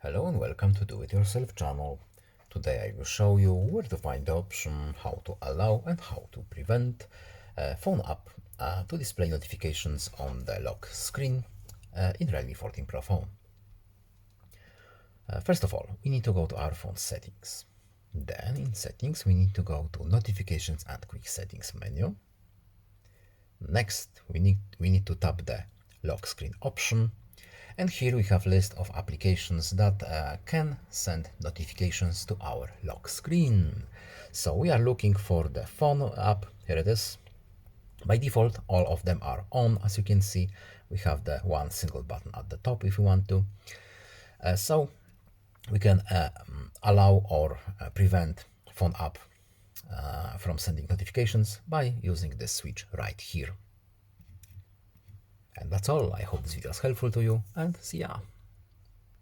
Hello and welcome to Do It Yourself channel. Today I will show you where to find the option, how to allow and how to prevent phone app to display notifications on the lock screen in Realme 14 Pro phone. First of all, we need to go to our phone settings. Then in settings we need to go to notifications and quick settings menu. Next we need to tap the lock screen option. And here we have a list of applications that can send notifications to our lock screen. So we are looking for the phone app. Here it is. By default, all of them are on. As you can see, we have the one single button at the top if we want to. So we can allow or prevent phone app from sending notifications by using this switch right here. And that's all. I hope this video is helpful to you and see ya.